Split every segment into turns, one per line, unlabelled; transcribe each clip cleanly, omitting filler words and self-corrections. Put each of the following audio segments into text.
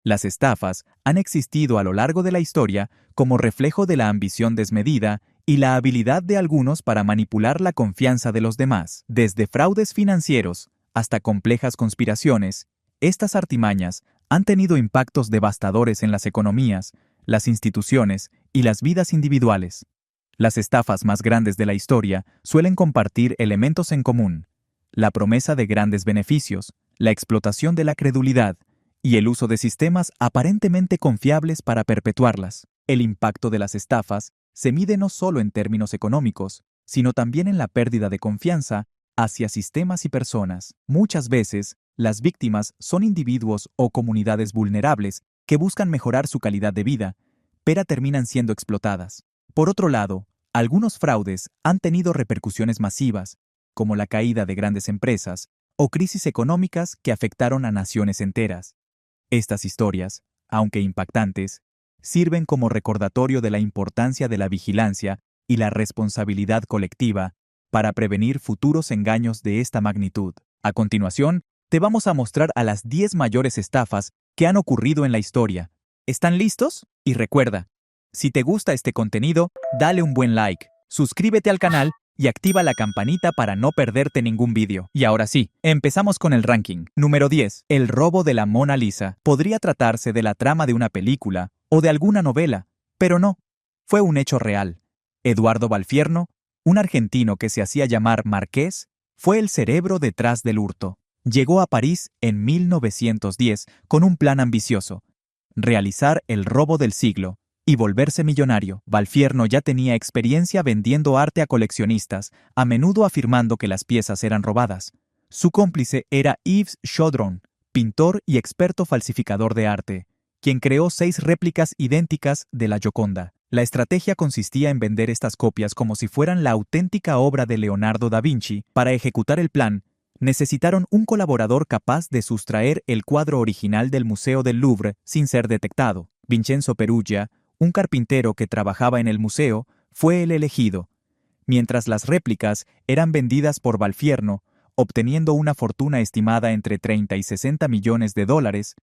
Las estafas han existido a lo largo de la historia como reflejo de la ambición desmedida y la habilidad de algunos para manipular la confianza de los demás. Desde fraudes financieros hasta complejas conspiraciones, estas artimañas han tenido impactos devastadores en las economías, las instituciones y las vidas individuales. Las estafas más grandes de la historia suelen compartir elementos en común: la promesa de grandes beneficios, la explotación de la credulidad y el uso de sistemas aparentemente confiables para perpetuarlas. El impacto de las estafas se mide no solo en términos económicos, sino también en la pérdida de confianza hacia sistemas y personas. Muchas veces, las víctimas son individuos o comunidades vulnerables que buscan mejorar su calidad de vida, pero terminan siendo explotadas. Por otro lado, algunos fraudes han tenido repercusiones masivas, como la caída de grandes empresas o crisis económicas que afectaron a naciones enteras. Estas historias, aunque impactantes, sirven como recordatorio de la importancia de la vigilancia y la responsabilidad colectiva para prevenir futuros engaños de esta magnitud. A continuación, te vamos a mostrar a las 10 mayores estafas que han ocurrido en la historia. ¿Están listos? Y recuerda, si te gusta este contenido, dale un buen like, suscríbete al canal y activa la campanita para no perderte ningún vídeo. Y ahora sí, empezamos con el ranking. Número 10. El robo de la Mona Lisa. Podría tratarse de la trama de una película o de alguna novela, pero no. Fue un hecho real. Eduardo Valfierno, un argentino que se hacía llamar Marqués, fue el cerebro detrás del hurto. Llegó a París en 1910 con un plan ambicioso: realizar el robo del siglo y volverse millonario. Valfierno ya tenía experiencia vendiendo arte a coleccionistas, a menudo afirmando que las piezas eran robadas. Su cómplice era Yves Chaudron, pintor y experto falsificador de arte, quien creó 6 réplicas idénticas de la Gioconda. La estrategia consistía en vender estas copias como si fueran la auténtica obra de Leonardo da Vinci. Para ejecutar el plan, necesitaron un colaborador capaz de sustraer el cuadro original del Museo del Louvre sin ser detectado. Vincenzo Peruggia, un carpintero que trabajaba en el museo, fue el elegido, mientras las réplicas eran vendidas por Valfierno, obteniendo una fortuna estimada entre 30 y 60 millones de dólares.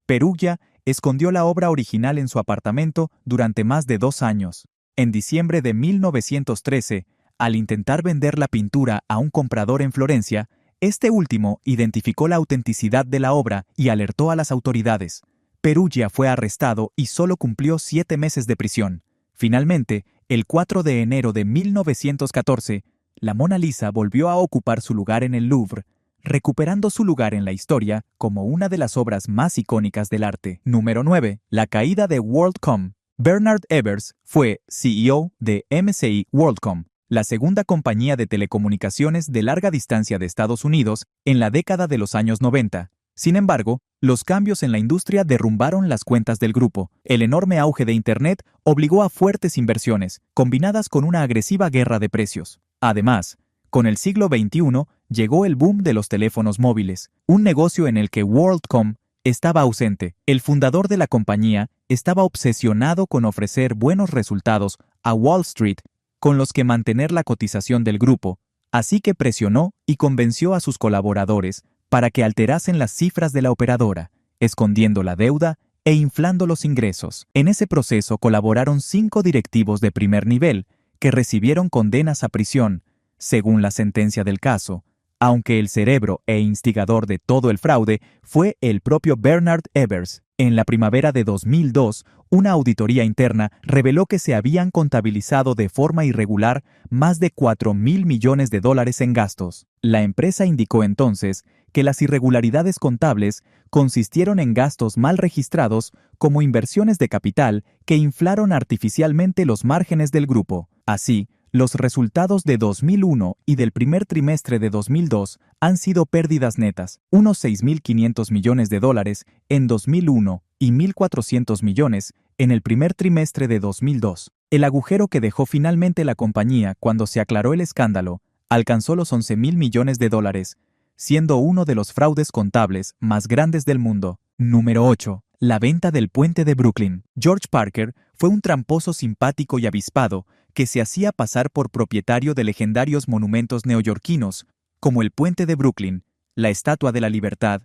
Peruggia escondió la obra original en su apartamento durante más de 2 años. En diciembre de 1913, al intentar vender la pintura a un comprador en Florencia, este último identificó la autenticidad de la obra y alertó a las autoridades. Peruggia fue arrestado y solo cumplió 7 meses de prisión. Finalmente, el 4 de enero de 1914, la Mona Lisa volvió a ocupar su lugar en el Louvre, recuperando su lugar en la historia como una de las obras más icónicas del arte. Número 9. La caída de WorldCom. Bernard Evers fue CEO de MCI WorldCom, la segunda compañía de telecomunicaciones de larga distancia de Estados Unidos en la década de los años 90. Sin embargo, los cambios en la industria derrumbaron las cuentas del grupo. El enorme auge de Internet obligó a fuertes inversiones, combinadas con una agresiva guerra de precios. Además, con el siglo XXI llegó el boom de los teléfonos móviles, un negocio en el que WorldCom estaba ausente. El fundador de la compañía estaba obsesionado con ofrecer buenos resultados a Wall Street con los que mantener la cotización del grupo, así que presionó y convenció a sus colaboradores para que alterasen las cifras de la operadora, escondiendo la deuda e inflando los ingresos. En ese proceso colaboraron 5 directivos de primer nivel que recibieron condenas a prisión, según la sentencia del caso, aunque el cerebro e instigador de todo el fraude fue el propio Bernard Evers. En la primavera de 2002, una auditoría interna reveló que se habían contabilizado de forma irregular más de 4.000 millones de dólares en gastos. La empresa indicó entonces que las irregularidades contables consistieron en gastos mal registrados como inversiones de capital que inflaron artificialmente los márgenes del grupo. Así, los resultados de 2001 y del primer trimestre de 2002 han sido pérdidas netas, unos 6.500 millones de dólares en 2001 y 1.400 millones en el primer trimestre de 2002. El agujero que dejó finalmente la compañía cuando se aclaró el escándalo alcanzó los 11.000 millones de dólares, siendo uno de los fraudes contables más grandes del mundo. Número 8. La venta del puente de Brooklyn. George Parker fue un tramposo simpático y avispado que se hacía pasar por propietario de legendarios monumentos neoyorquinos, como el puente de Brooklyn, la Estatua de la Libertad,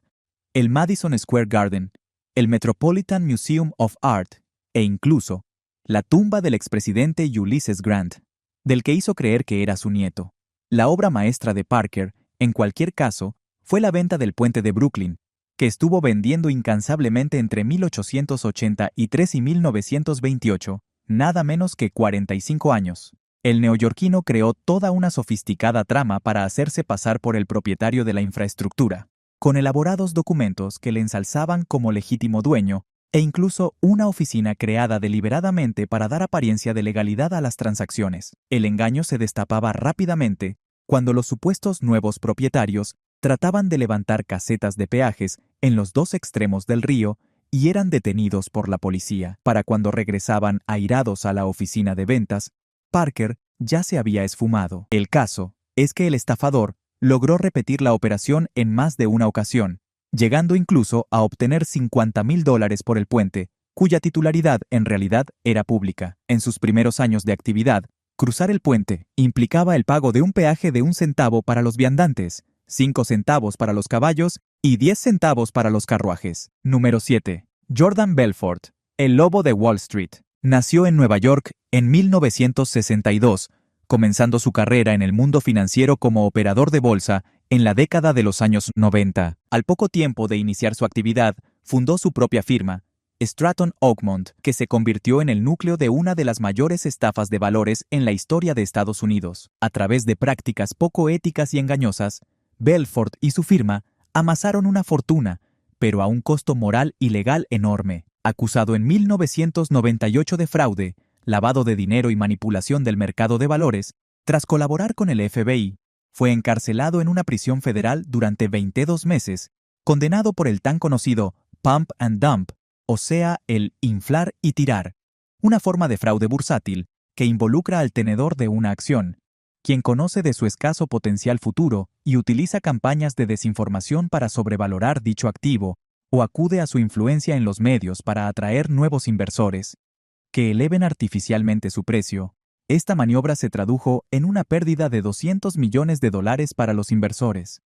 el Madison Square Garden, el Metropolitan Museum of Art e incluso la tumba del expresidente Ulysses Grant, del que hizo creer que era su nieto. La obra maestra de Parker, en cualquier caso, fue la venta del puente de Brooklyn, que estuvo vendiendo incansablemente entre 1883 y 1928, nada menos que 45 años. El neoyorquino creó toda una sofisticada trama para hacerse pasar por el propietario de la infraestructura, con elaborados documentos que le ensalzaban como legítimo dueño e incluso una oficina creada deliberadamente para dar apariencia de legalidad a las transacciones. El engaño se destapaba rápidamente cuando los supuestos nuevos propietarios trataban de levantar casetas de peajes en los dos extremos del río y eran detenidos por la policía. Para cuando regresaban airados a la oficina de ventas, Parker ya se había esfumado. El caso es que el estafador logró repetir la operación en más de una ocasión, llegando incluso a obtener $50,000 por el puente, cuya titularidad en realidad era pública. En sus primeros años de actividad, cruzar el puente implicaba el pago de un peaje de 1 centavo para los viandantes, 5 centavos para los caballos y 10 centavos para los carruajes. Número 7. Jordan Belfort, el lobo de Wall Street. Nació en Nueva York en 1962, comenzando su carrera en el mundo financiero como operador de bolsa en la década de los años 90. Al poco tiempo de iniciar su actividad, fundó su propia firma, Stratton Oakmont, que se convirtió en el núcleo de una de las mayores estafas de valores en la historia de Estados Unidos. A través de prácticas poco éticas y engañosas, Belfort y su firma amasaron una fortuna, pero a un costo moral y legal enorme. Acusado en 1998 de fraude, lavado de dinero y manipulación del mercado de valores, tras colaborar con el FBI, fue encarcelado en una prisión federal durante 22 meses, condenado por el tan conocido pump and dump, o sea, el inflar y tirar, una forma de fraude bursátil que involucra al tenedor de una acción, quien conoce de su escaso potencial futuro y utiliza campañas de desinformación para sobrevalorar dicho activo, o acude a su influencia en los medios para atraer nuevos inversores, que eleven artificialmente su precio. Esta maniobra se tradujo en una pérdida de $200 millones para los inversores.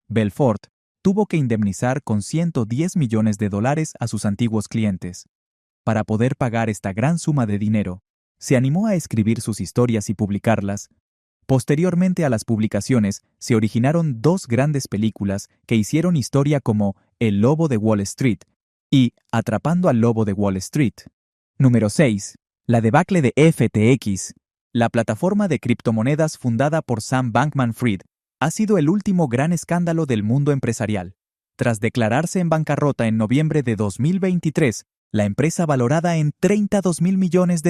Belfort tuvo que indemnizar con $110 millones a sus antiguos clientes. Para poder pagar esta gran suma de dinero, se animó a escribir sus historias y publicarlas. Posteriormente a las publicaciones, se originaron 2 grandes películas que hicieron historia como El Lobo de Wall Street y Atrapando al Lobo de Wall Street. Número 6. La debacle de FTX. La plataforma de criptomonedas fundada por Sam Bankman-Fried ha sido el último gran escándalo del mundo empresarial. Tras declararse en bancarrota en noviembre de 2023, la empresa valorada en $32,000 millones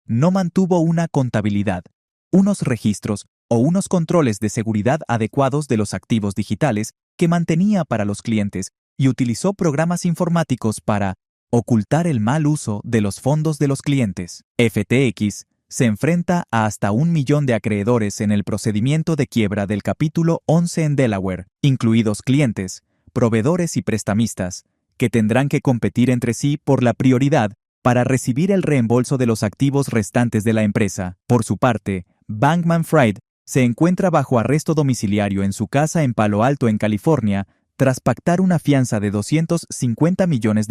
no mantuvo una contabilidad, unos registros o unos controles de seguridad adecuados de los activos digitales que mantenía para los clientes y utilizó programas informáticos para ocultar el mal uso de los fondos de los clientes. FTX se enfrenta a hasta 1 millón de acreedores en el procedimiento de quiebra del capítulo 11 en Delaware, incluidos clientes, proveedores y prestamistas, que tendrán que competir entre sí por la prioridad para recibir el reembolso de los activos restantes de la empresa. Por su parte, Bankman-Fried se encuentra bajo arresto domiciliario en su casa en Palo Alto, en California, tras pactar una fianza de $250 millones,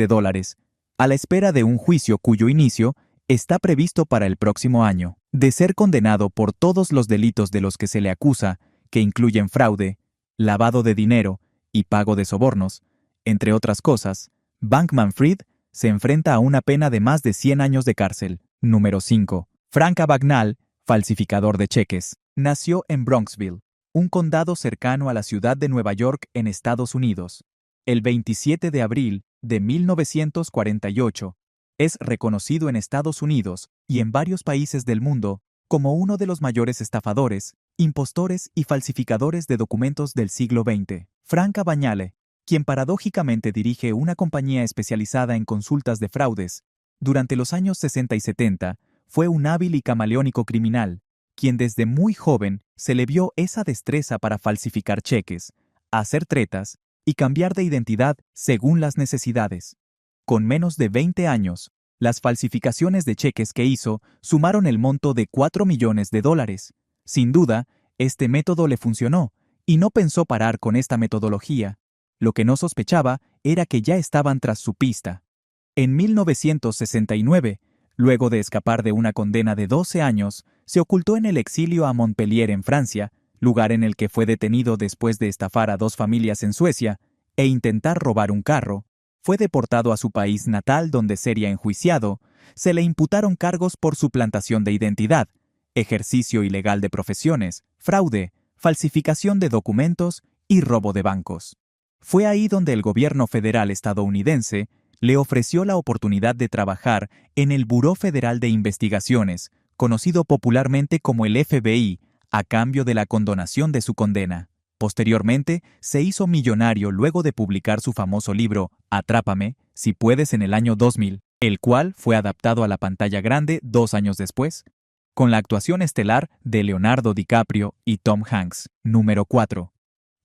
a la espera de un juicio cuyo inicio está previsto para el próximo año. De ser condenado por todos los delitos de los que se le acusa, que incluyen fraude, lavado de dinero y pago de sobornos, entre otras cosas, Bankman-Fried se enfrenta a una pena de más de 100 años de cárcel. Número 5. Frank Abagnale, falsificador de cheques. Nació en Bronxville, un condado cercano a la ciudad de Nueva York en Estados Unidos. El 27 de abril de 1948, es reconocido en Estados Unidos y en varios países del mundo como uno de los mayores estafadores, impostores y falsificadores de documentos del siglo XX. Frank Abagnale, quien paradójicamente dirige una compañía especializada en consultas de fraudes, durante los años 60 y 70, fue un hábil y camaleónico criminal, quien desde muy joven se le vio esa destreza para falsificar cheques, hacer tretas y cambiar de identidad según las necesidades. Con menos de 20 años, las falsificaciones de cheques que hizo sumaron el monto de $4 millones. Sin duda, este método le funcionó, y no pensó parar con esta metodología. Lo que no sospechaba era que ya estaban tras su pista. En 1969, luego de escapar de una condena de 12 años, se ocultó en el exilio a Montpellier, en Francia, lugar en el que fue detenido después de estafar a 2 familias en Suecia e intentar robar un carro. Fue deportado a su país natal, donde sería enjuiciado. Se le imputaron cargos por suplantación de identidad, ejercicio ilegal de profesiones, fraude, falsificación de documentos y robo de bancos. Fue ahí donde el gobierno federal estadounidense le ofreció la oportunidad de trabajar en el Buró Federal de Investigaciones, conocido popularmente como el FBI, a cambio de la condonación de su condena. Posteriormente, se hizo millonario luego de publicar su famoso libro Atrápame, si puedes, en el año 2000, el cual fue adaptado a la pantalla grande 2 años después, con la actuación estelar de Leonardo DiCaprio y Tom Hanks. Número 4.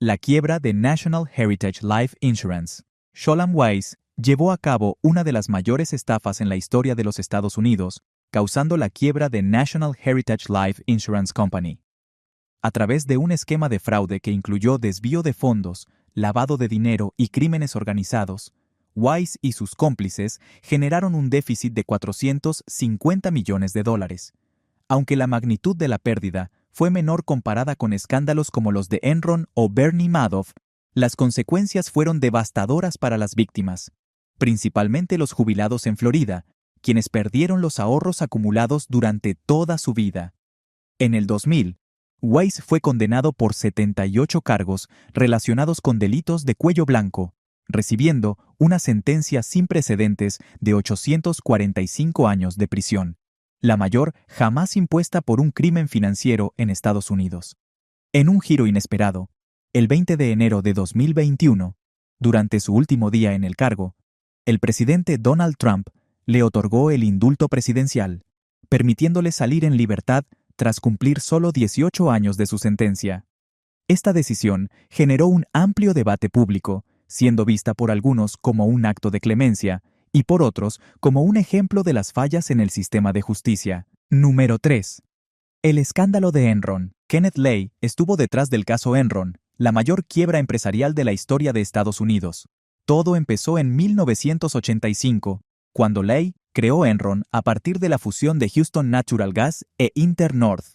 La quiebra de National Heritage Life Insurance. Sholem Weiss llevó a cabo una de las mayores estafas en la historia de los Estados Unidos, causando la quiebra de National Heritage Life Insurance Company. A través de un esquema de fraude que incluyó desvío de fondos, lavado de dinero y crímenes organizados, Weiss y sus cómplices generaron un déficit de $450 millones. Aunque la magnitud de la pérdida fue menor comparada con escándalos como los de Enron o Bernie Madoff, las consecuencias fueron devastadoras para las víctimas, principalmente los jubilados en Florida, quienes perdieron los ahorros acumulados durante toda su vida. En el 2000, Weiss fue condenado por 78 cargos relacionados con delitos de cuello blanco, recibiendo una sentencia sin precedentes de 845 años de prisión, la mayor jamás impuesta por un crimen financiero en Estados Unidos. En un giro inesperado, el 20 de enero de 2021, durante su último día en el cargo, el presidente Donald Trump le otorgó el indulto presidencial, permitiéndole salir en libertad tras cumplir solo 18 años de su sentencia. Esta decisión generó un amplio debate público, siendo vista por algunos como un acto de clemencia y por otros como un ejemplo de las fallas en el sistema de justicia. Número 3. El escándalo de Enron. Kenneth Lay estuvo detrás del caso Enron, la mayor quiebra empresarial de la historia de Estados Unidos. Todo empezó en 1985, cuando Lay creó Enron a partir de la fusión de Houston Natural Gas e InterNorth.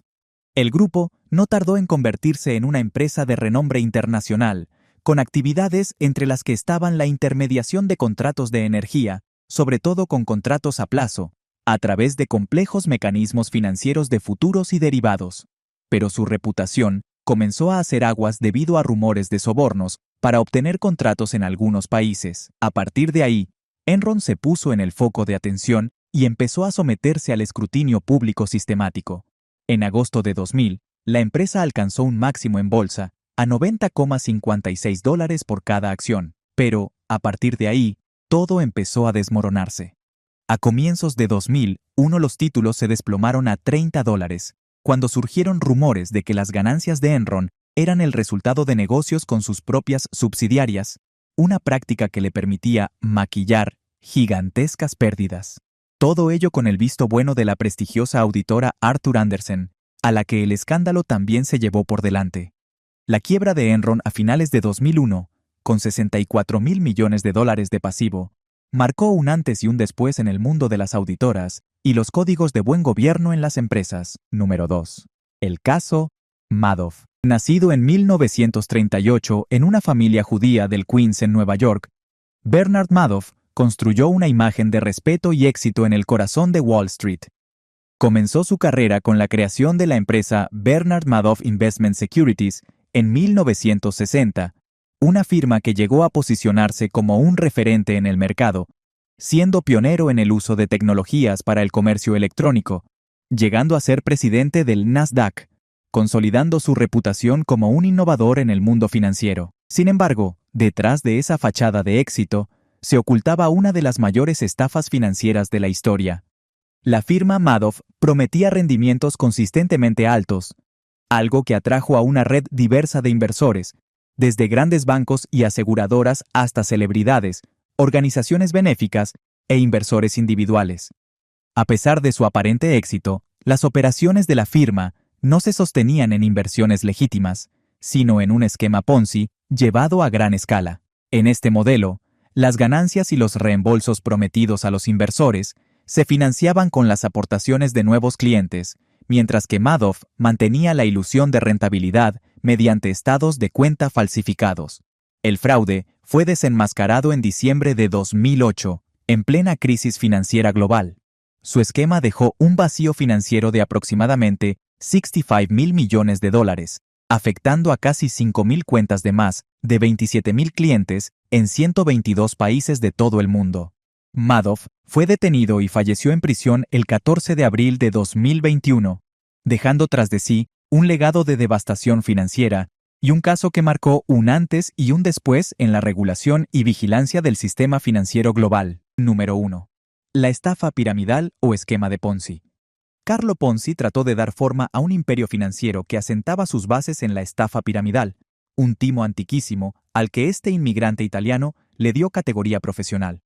El grupo no tardó en convertirse en una empresa de renombre internacional, con actividades entre las que estaban la intermediación de contratos de energía, sobre todo con contratos a plazo, a través de complejos mecanismos financieros de futuros y derivados. Pero su reputación comenzó a hacer aguas debido a rumores de sobornos para obtener contratos en algunos países. A partir de ahí, Enron se puso en el foco de atención y empezó a someterse al escrutinio público sistemático. En agosto de 2000, la empresa alcanzó un máximo en bolsa, a $90,56 por cada acción. Pero, a partir de ahí, todo empezó a desmoronarse. A comienzos de 2001 los títulos se desplomaron a $30, cuando surgieron rumores de que las ganancias de Enron eran el resultado de negocios con sus propias subsidiarias, una práctica que le permitía maquillar gigantescas pérdidas. Todo ello con el visto bueno de la prestigiosa auditora Arthur Andersen, a la que el escándalo también se llevó por delante. La quiebra de Enron a finales de 2001, con $64,000 millones de pasivo, marcó un antes y un después en el mundo de las auditoras y los códigos de buen gobierno en las empresas. Número 2. El caso Madoff. Nacido en 1938 en una familia judía del Queens en Nueva York, Bernard Madoff construyó una imagen de respeto y éxito en el corazón de Wall Street. Comenzó su carrera con la creación de la empresa Bernard Madoff Investment Securities en 1960, una firma que llegó a posicionarse como un referente en el mercado, siendo pionero en el uso de tecnologías para el comercio electrónico, llegando a ser presidente del Nasdaq, consolidando su reputación como un innovador en el mundo financiero. Sin embargo, detrás de esa fachada de éxito, se ocultaba una de las mayores estafas financieras de la historia. La firma Madoff prometía rendimientos consistentemente altos, algo que atrajo a una red diversa de inversores, desde grandes bancos y aseguradoras hasta celebridades, organizaciones benéficas e inversores individuales. A pesar de su aparente éxito, las operaciones de la firma no se sostenían en inversiones legítimas, sino en un esquema Ponzi llevado a gran escala. En este modelo, las ganancias y los reembolsos prometidos a los inversores se financiaban con las aportaciones de nuevos clientes, mientras que Madoff mantenía la ilusión de rentabilidad mediante estados de cuenta falsificados. El fraude fue desenmascarado en diciembre de 2008, en plena crisis financiera global. Su esquema dejó un vacío financiero de aproximadamente $65,000 millones, afectando a casi 5,000 cuentas de más de 27,000 clientes en 122 países de todo el mundo. Madoff fue detenido y falleció en prisión el 14 de abril de 2021, dejando tras de sí un legado de devastación financiera y un caso que marcó un antes y un después en la regulación y vigilancia del sistema financiero global. Número 1. La estafa piramidal o esquema de Ponzi. Carlo Ponzi trató de dar forma a un imperio financiero que asentaba sus bases en la estafa piramidal, un timo antiquísimo al que este inmigrante italiano le dio categoría profesional.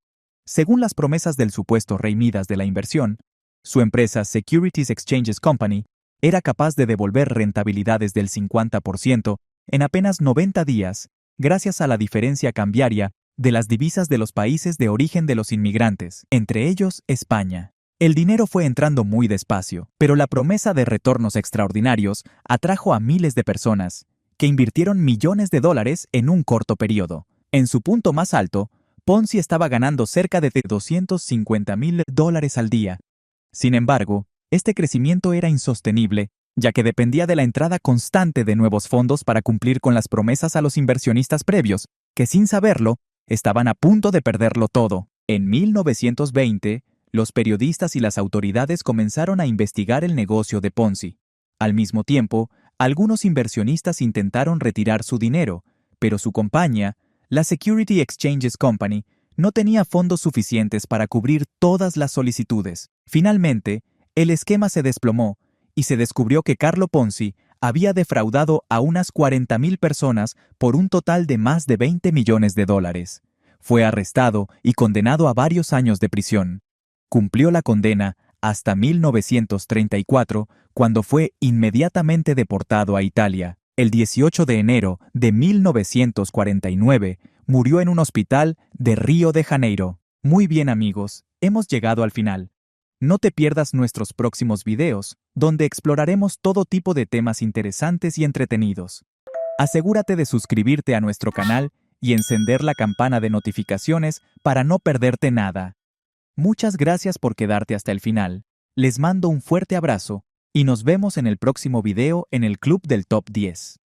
Según las promesas del supuesto rey Midas de la inversión, su empresa Securities Exchanges Company era capaz de devolver rentabilidades del 50% en apenas 90 días, gracias a la diferencia cambiaria de las divisas de los países de origen de los inmigrantes, entre ellos España. El dinero fue entrando muy despacio, pero la promesa de retornos extraordinarios atrajo a miles de personas, que invirtieron millones de dólares en un corto periodo. En su punto más alto, Ponzi estaba ganando cerca de $250,000 al día. Sin embargo, este crecimiento era insostenible, ya que dependía de la entrada constante de nuevos fondos para cumplir con las promesas a los inversionistas previos, que sin saberlo, estaban a punto de perderlo todo. En 1920, los periodistas y las autoridades comenzaron a investigar el negocio de Ponzi. Al mismo tiempo, algunos inversionistas intentaron retirar su dinero, pero su compañía, la Securities Exchanges Company, no tenía fondos suficientes para cubrir todas las solicitudes. Finalmente, el esquema se desplomó y se descubrió que Carlo Ponzi había defraudado a unas 40,000 personas por un total de más de $20 millones. Fue arrestado y condenado a varios años de prisión. Cumplió la condena hasta 1934, cuando fue inmediatamente deportado a Italia. El 18 de enero de 1949, murió en un hospital de Río de Janeiro. Muy bien, amigos, hemos llegado al final. No te pierdas nuestros próximos videos, donde exploraremos todo tipo de temas interesantes y entretenidos. Asegúrate de suscribirte a nuestro canal y encender la campana de notificaciones para no perderte nada. Muchas gracias por quedarte hasta el final. Les mando un fuerte abrazo y nos vemos en el próximo video en el Club del Top 10.